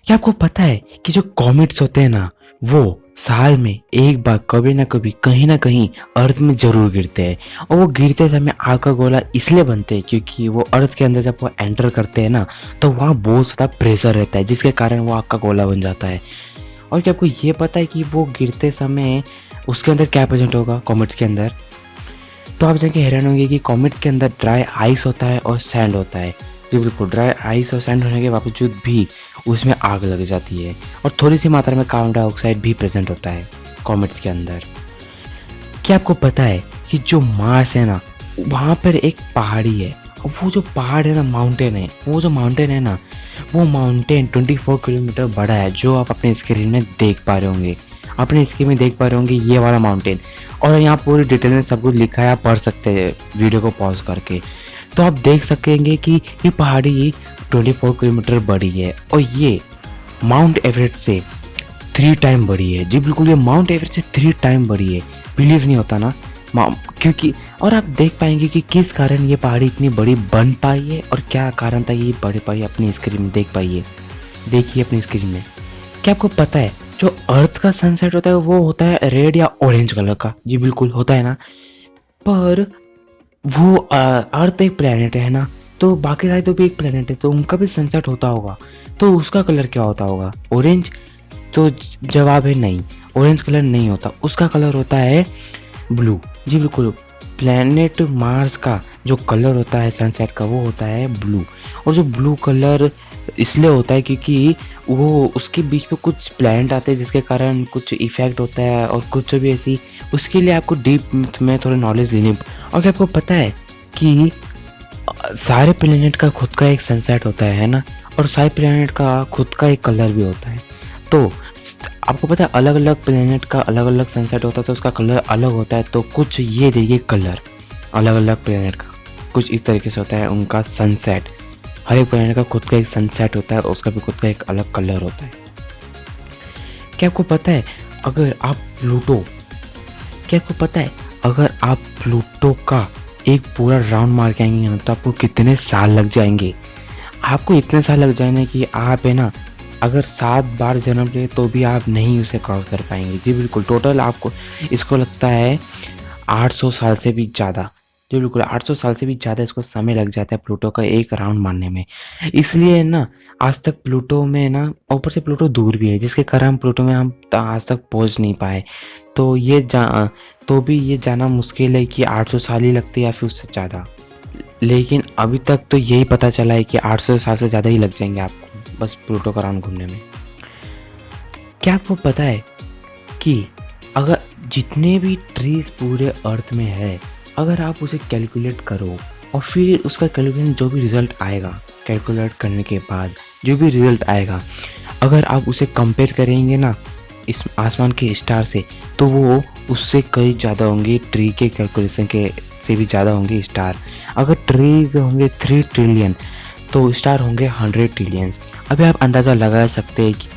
क्या आपको पता है कि जो कॉमेट्स होते हैं ना, वो साल में एक बार कभी ना कहीं अर्थ में जरूर गिरते हैं। और वो गिरते समय आग का गोला इसलिए बनते हैं क्योंकि वो अर्थ के अंदर जब वो एंटर करते हैं ना, तो वहाँ बहुत ज़्यादा प्रेशर रहता है, जिसके कारण वो आग का गोला बन जाता है। और क्या आपको ये पता है कि वो गिरते समय उसके अंदर क्या प्रेजेंट होगा कॉमेट्स के अंदर? तो आप जाके हैरान होंगे कि कॉमेट के अंदर ड्राई आइस होता है और सैंड होता है। जी बिल्कुल, ड्राई आइस और सैंड होने के बावजूद भी उसमें आग लग जाती है। और थोड़ी सी मात्रा में कार्बन डाइऑक्साइड भी प्रेजेंट होता है कॉमेट्स के अंदर। क्या आपको पता है कि जो मार्स है ना, वहाँ पर एक पहाड़ी है। और वो जो पहाड़ है ना, माउंटेन है, वो जो माउंटेन है ना, वो माउंटेन 24 किलोमीटर बड़ा है, जो आप अपने स्क्रीन में देख पा रहे होंगे। अपने स्क्रीन में देख पा रहे होंगे ये वाला माउंटेन। और यहाँ पूरी डिटेल में सब कुछ लिखा है, आप पढ़ सकते हैं वीडियो को पॉज करके। तो आप देख सकेंगे कि ये पहाड़ी 24 किलोमीटर बड़ी है और ये माउंट एवरेस्ट से 3 टाइम बड़ी है। जी बिल्कुल, ये माउंट एवरेस्ट से 3 टाइम बड़ी है। बिलीव नहीं होता ना, क्योंकि और आप देख पाएंगे कि किस कारण ये पहाड़ी इतनी बड़ी बन पाई है और क्या कारण था ये बड़ी पाई। अपनी स्क्रीन में देख पाइए, देखिए अपनी स्क्रीन में। क्या आपको पता है जो अर्थ का सनसेट होता है वो होता है रेड या ऑरेंज कलर का? जी बिल्कुल होता है ना। पर वो अर्थ एक प्लेनेट है ना, तो बाकी सारे तो भी एक प्लेनेट है, तो उनका भी सनसेट होता होगा। तो उसका कलर क्या होता होगा? ऑरेंज? तो जवाब है नहीं, ऑरेंज कलर नहीं होता, उसका कलर होता है ब्लू। जी बिल्कुल, प्लेनेट मार्स का जो कलर होता है सनसेट का वो होता है ब्लू। और जो ब्लू कलर इसलिए होता है क्योंकि वो उसके बीच में कुछ प्लैनेट आते हैं जिसके कारण कुछ इफेक्ट होता है और कुछ भी ऐसी, उसके लिए आपको डीप में थोड़ी नॉलेज लेनी। और क्या आपको पता है कि सारे प्लैनेट का खुद का एक सनसेट होता है ना, और सारे प्लैनेट का खुद का एक कलर भी होता है। तो आपको पता है अलग अलग प्लैनेट का अलग अलग सनसेट होता है, तो उसका कलर अलग होता है। तो कुछ ये देखिए कलर अलग अलग प्लैनेट का कुछ इस तरीके से होता है उनका सनसेट। हर एक प्लैनेट का खुद का एक सनसेट होता है और उसका भी खुद का एक अलग कलर होता है। क्या आपको पता है अगर आप प्लूटो क्या आपको पता है अगर आप प्लूटो का एक पूरा राउंड मार के आएंगे ना, तो आपको कितने साल लग जाएंगे? आपको इतने साल लग जाएंगे कि आप है ना, अगर 7 बार जन्म ले तो भी आप नहीं उसे क्रॉस कर पाएंगे। जी बिल्कुल, टोटल आपको इसको लगता है 800 साल से भी ज़्यादा। जी बिल्कुल, 800 साल से भी ज़्यादा इसको समय लग जाता है प्लूटो का एक राउंड मारने में। इसलिए ना आज तक प्लूटो में ना, ऊपर से प्लूटो दूर भी है, जिसके कारण हम प्लूटो में हम आज तक पहुंच नहीं पाए। तो तो भी ये जाना मुश्किल है कि 800 साल ही लगते या फिर उससे ज़्यादा। लेकिन अभी तक तो यही पता चला है कि 800 साल से ज़्यादा ही लग जाएंगे आपको बस प्लूटो का राउंड घूमने में। क्या आपको पता है कि अगर जितने भी ट्रीज पूरे अर्थ में है, अगर आप उसे कैलकुलेट करो और फिर उसका कैलकुलेशन जो भी रिजल्ट आएगा, कैलकुलेट करने के बाद जो भी रिजल्ट आएगा, अगर आप उसे कंपेयर करेंगे ना इस आसमान के स्टार से, तो वो उससे कई ज़्यादा होंगे। ट्री के कैलकुलेशन के से भी ज़्यादा होंगे स्टार। अगर ट्रीज होंगे 3 ट्रिलियन तो स्टार होंगे 100 ट्रिलियन। अभी आप अंदाज़ा लगा सकते हैं कि